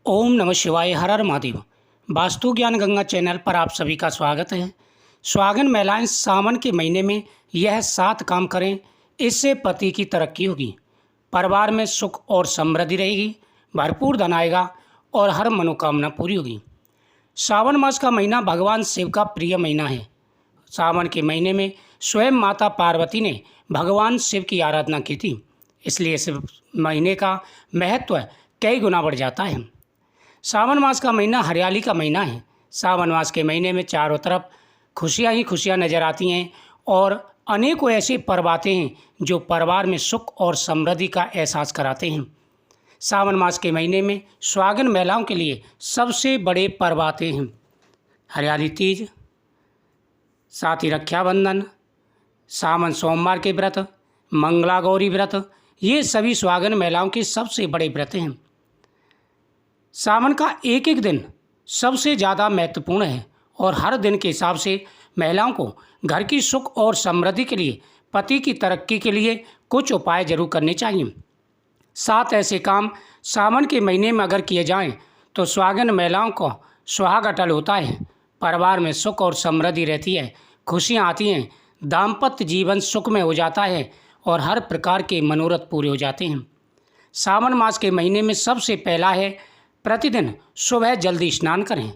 ओम नमः शिवाय। हर हर महादेव। वास्तु ज्ञान गंगा चैनल पर आप सभी का स्वागत है। सुहागन महिलाएं सावन के महीने में यह 7 काम करें, इससे पति की तरक्की होगी, परिवार में सुख और समृद्धि रहेगी, भरपूर धन आएगा और हर मनोकामना पूरी होगी। सावन मास का महीना भगवान शिव का प्रिय महीना है। सावन के महीने में स्वयं माता पार्वती ने भगवान शिव की आराधना की थी, इसलिए इस महीने का महत्व कई गुना बढ़ जाता है। सावन मास का महीना हरियाली का महीना है। सावन मास के महीने में चारों तरफ खुशियां ही खुशियां नजर आती हैं और अनेकों ऐसे पर्व आते हैं जो परिवार में सुख और समृद्धि का एहसास कराते हैं। सावन मास के महीने में सुहागन महिलाओं के लिए सबसे बड़े पर्व आते हैं। हरियाली तीज, साथ ही रक्षाबंधन, सावन सोमवार के व्रत, मंगला गौरी व्रत, ये सभी सुहागन महिलाओं के सबसे बड़े व्रत हैं। सावन का एक एक दिन सबसे ज़्यादा महत्वपूर्ण है और हर दिन के हिसाब से महिलाओं को घर की सुख और समृद्धि के लिए, पति की तरक्की के लिए कुछ उपाय जरूर करने चाहिए। 7 ऐसे काम सावन के महीने में अगर किए जाएं तो सुहागन महिलाओं को सुहाग अटल होता है, परिवार में सुख और समृद्धि रहती है, खुशियाँ आती हैं, दाम्पत्य जीवन सुखमय हो जाता है और हर प्रकार के मनोरथ पूरे हो जाते हैं। सावन मास के महीने में सबसे पहला है प्रतिदिन सुबह जल्दी स्नान करें।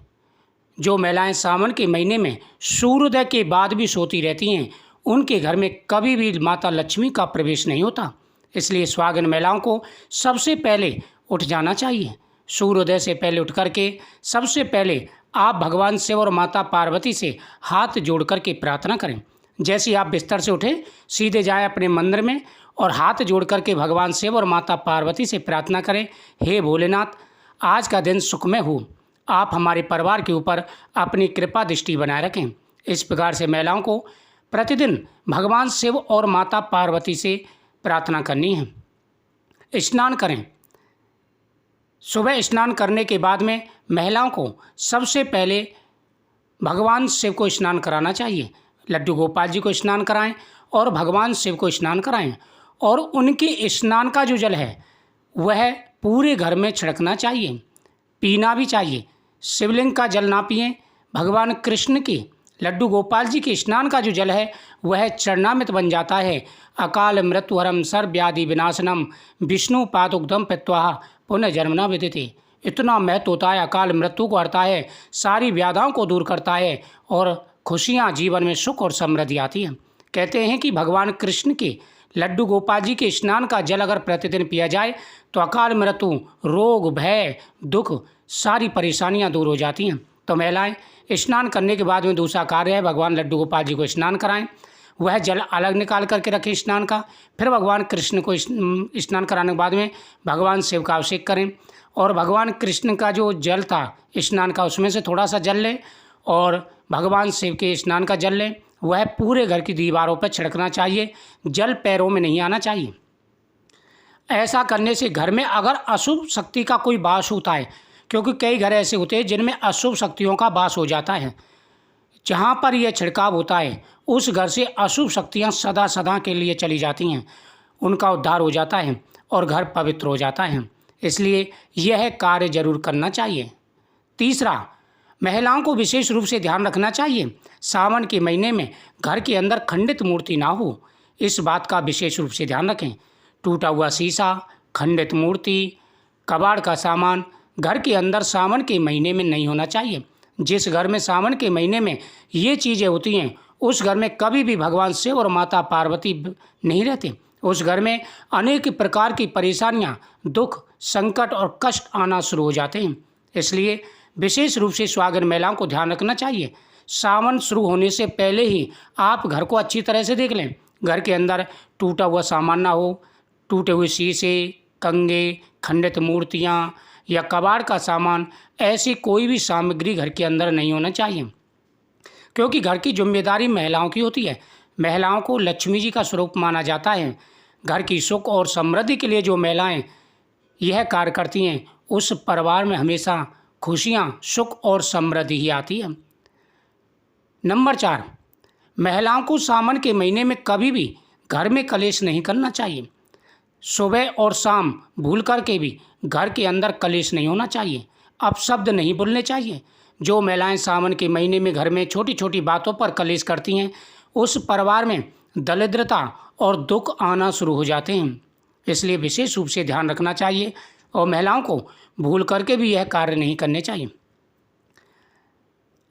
जो महिलाएं सावन के महीने में सूर्योदय के बाद भी सोती रहती हैं, उनके घर में कभी भी माता लक्ष्मी का प्रवेश नहीं होता। इसलिए सुहागन महिलाओं को सबसे पहले उठ जाना चाहिए। सूर्योदय से पहले उठ करके सबसे पहले आप भगवान शिव और माता पार्वती से हाथ जोड़ करके प्रार्थना करें। जैसे ही आप बिस्तर से उठे सीधे जाएं अपने मंदिर में और हाथ जोड़ करके भगवान शिव और माता पार्वती से प्रार्थना करें, हे भोलेनाथ, आज का दिन सुखमय हो, आप हमारे परिवार के ऊपर अपनी कृपा दृष्टि बनाए रखें। इस प्रकार से महिलाओं को प्रतिदिन भगवान शिव और माता पार्वती से प्रार्थना करनी है। स्नान करें। सुबह स्नान करने के बाद में महिलाओं को सबसे पहले भगवान शिव को स्नान कराना चाहिए। लड्डू गोपाल जी को स्नान कराएं और भगवान शिव को स्नान कराएं और उनके स्नान का जो जल है वह पूरे घर में छिड़कना चाहिए, पीना भी चाहिए। शिवलिंग का जल ना पिएं। भगवान कृष्ण के, लड्डू गोपाल जी के स्नान का जो जल है वह चरणामृत बन जाता है। अकाल मृत्युहरम सर्वव्याधि विनाशनम विष्णु पादुग्धम पित्वा पुनर्जन्म न विदिते। इतना महत्व होता है, अकाल मृत्यु को हरता है, सारी व्याधाओं को दूर करता है और खुशियाँ, जीवन में सुख और समृद्धि आती है। कहते हैं कि भगवान कृष्ण के, लड्डू गोपाल जी के स्नान का जल अगर प्रतिदिन पिया जाए तो अकाल मृत्यु, रोग, भय, दुख, सारी परेशानियां दूर हो जाती हैं। तो महिलाएं स्नान करने के बाद में दूसरा कार्य है, भगवान लड्डू गोपाल जी को स्नान कराएं। वह जल अलग निकाल करके रखें स्नान का। फिर भगवान कृष्ण को स्नान कराने के बाद में भगवान शिव का अभिषेक करें और भगवान कृष्ण का जो जल था स्नान का उसमें से थोड़ा सा जल लें और भगवान शिव के स्नान का जल लें। वह पूरे घर की दीवारों पर छिड़कना चाहिए, जल पैरों में नहीं आना चाहिए। ऐसा करने से घर में अगर अशुभ शक्ति का कोई वास होता है, क्योंकि कई घर ऐसे होते हैं जिनमें अशुभ शक्तियों का वास हो जाता है, जहाँ पर यह छिड़काव होता है उस घर से अशुभ शक्तियाँ सदा सदा के लिए चली जाती हैं, उनका उद्धार हो जाता है और घर पवित्र हो जाता है। इसलिए यह कार्य जरूर करना चाहिए। तीसरा, महिलाओं को विशेष रूप से ध्यान रखना चाहिए, सावन के महीने में घर के अंदर खंडित मूर्ति ना हो, इस बात का विशेष रूप से ध्यान रखें। टूटा हुआ शीशा, खंडित मूर्ति, कबाड़ का सामान घर के अंदर सावन के महीने में नहीं होना चाहिए। जिस घर में सावन के महीने में ये चीज़ें होती हैं उस घर में कभी भी भगवान शिव और माता पार्वती नहीं रहते। उस घर में अनेक प्रकार की परेशानियां, दुख, संकट और कष्ट आना शुरू हो जाते हैं। इसलिए विशेष रूप से सुहागन महिलाओं को ध्यान रखना चाहिए। सावन शुरू होने से पहले ही आप घर को अच्छी तरह से देख लें, घर के अंदर टूटा हुआ सामान ना हो, टूटे हुए शीशे, कंगे, खंडित मूर्तियाँ या कबाड़ का सामान, ऐसी कोई भी सामग्री घर के अंदर नहीं होना चाहिए, क्योंकि घर की जिम्मेदारी महिलाओं की होती है। महिलाओं को लक्ष्मी जी का स्वरूप माना जाता है। घर की सुख और समृद्धि के लिए जो महिलाएं यह कार्य करती हैं उस परिवार में हमेशा खुशियाँ, सुख और समृद्धि ही आती है। नंबर 4, महिलाओं को सावन के महीने में कभी भी घर में कलेश नहीं करना चाहिए। सुबह और शाम भूल कर के भी घर के अंदर कलेश नहीं होना चाहिए, अपशब्द नहीं बोलने चाहिए। जो महिलाएं सावन के महीने में घर में छोटी छोटी बातों पर कलेश करती हैं, उस परिवार में दरिद्रता और दुख आना शुरू हो जाते हैं। इसलिए विशेष रूप से ध्यान रखना चाहिए और महिलाओं को भूल करके भी यह कार्य नहीं करने चाहिए।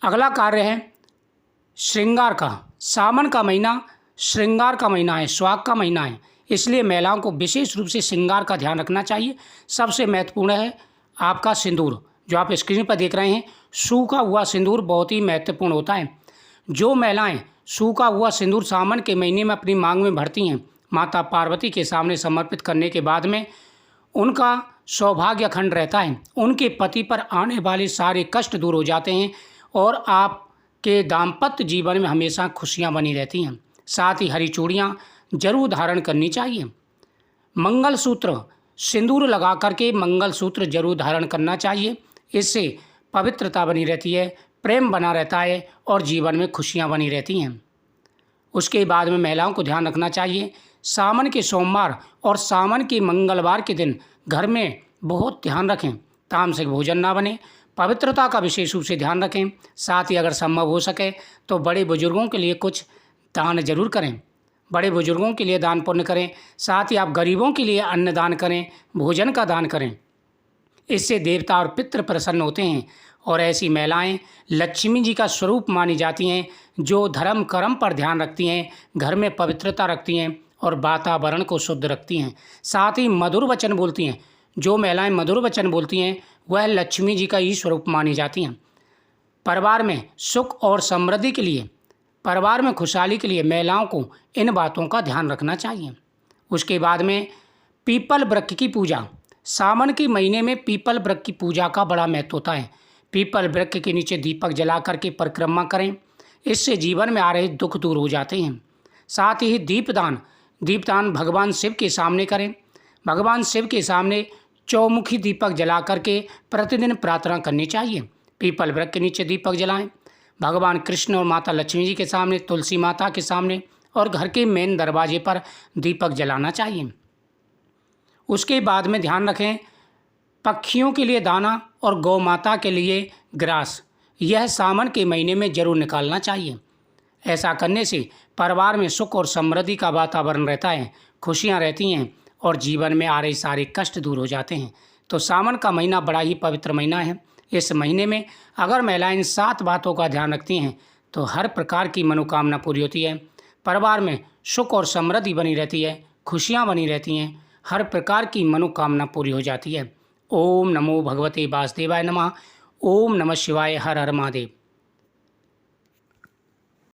अगला कार्य है श्रृंगार का। सावन का महीना श्रृंगार का महीना है, सुहाग का महीना है, इसलिए महिलाओं को विशेष रूप से श्रृंगार का ध्यान रखना चाहिए। सबसे महत्वपूर्ण है आपका सिंदूर, जो आप स्क्रीन पर देख रहे हैं। सूखा हुआ सिंदूर बहुत ही महत्वपूर्ण होता है। जो महिलाएं सूखा हुआ सिंदूर सावन के महीने में अपनी मांग में भरती हैं, माता पार्वती के सामने समर्पित करने के बाद में उनका सौभाग्य अखंड रहता है। उनके पति पर आने वाले सारे कष्ट दूर हो जाते हैं और आपके दाम्पत्य जीवन में हमेशा खुशियां बनी रहती हैं। साथ ही हरी चूड़ियाँ जरूर धारण करनी चाहिए। मंगलसूत्र, सिंदूर लगा करके मंगलसूत्र जरूर धारण करना चाहिए। इससे पवित्रता बनी रहती है, प्रेम बना रहता है और जीवन में खुशियाँ बनी रहती हैं। उसके बाद में महिलाओं को ध्यान रखना चाहिए सावन के सोमवार और सावन के मंगलवार के दिन घर में बहुत ध्यान रखें, तामसिक भोजन ना बने, पवित्रता का विशेष रूप से ध्यान रखें। साथ ही अगर संभव हो सके तो बड़े बुजुर्गों के लिए कुछ दान जरूर करें, बड़े बुजुर्गों के लिए दान पुण्य करें। साथ ही आप गरीबों के लिए अन्न दान करें, भोजन का दान करें। इससे देवता और पितृ प्रसन्न होते हैं और ऐसी महिलाएं लक्ष्मी जी का स्वरूप मानी जाती हैं, जो धर्म कर्म पर ध्यान रखती हैं, घर में पवित्रता रखती हैं और वातावरण को शुद्ध रखती हैं। साथ ही मधुर वचन बोलती हैं। जो महिलाएं मधुर वचन बोलती हैं वह लक्ष्मी जी का ही स्वरूप मानी जाती हैं। परिवार में सुख और समृद्धि के लिए, परिवार में खुशहाली के लिए महिलाओं को इन बातों का ध्यान रखना चाहिए। उसके बाद में पीपल वृक्ष की पूजा। सावन के महीने में पीपल वृक्ष की पूजा का बड़ा महत्व होता है। पीपल वृक्ष के नीचे दीपक जला करके परिक्रमा करें, इससे जीवन में आ रहे दुख दूर हो जाते हैं। साथ ही दीपदान भगवान शिव के सामने करें। भगवान शिव के सामने चौमुखी दीपक जला करके प्रतिदिन प्रार्थना करनी चाहिए। पीपल वृक्ष के नीचे दीपक जलाएं। भगवान कृष्ण और माता लक्ष्मी जी के सामने, तुलसी माता के सामने और घर के मेन दरवाजे पर दीपक जलाना चाहिए। उसके बाद में ध्यान रखें पक्षियों के लिए दाना और गौ माता के लिए ग्रास, यह सावन के महीने में जरूर निकालना चाहिए। ऐसा करने से परिवार में सुख और समृद्धि का वातावरण रहता है, खुशियाँ रहती हैं और जीवन में आ रहे सारे कष्ट दूर हो जाते हैं। तो सावन का महीना बड़ा ही पवित्र महीना है। इस महीने में अगर महिलाएं इन 7 बातों का ध्यान रखती हैं तो हर प्रकार की मनोकामना पूरी होती है। परिवार में सुख और समृद्धि बनी रहती है, खुशियाँ बनी रहती हैं, हर प्रकार की मनोकामना पूरी हो जाती है। ओम नमो भगवते वासुदेवाय नमः। ओम नमः शिवाय। हर हर महादेव।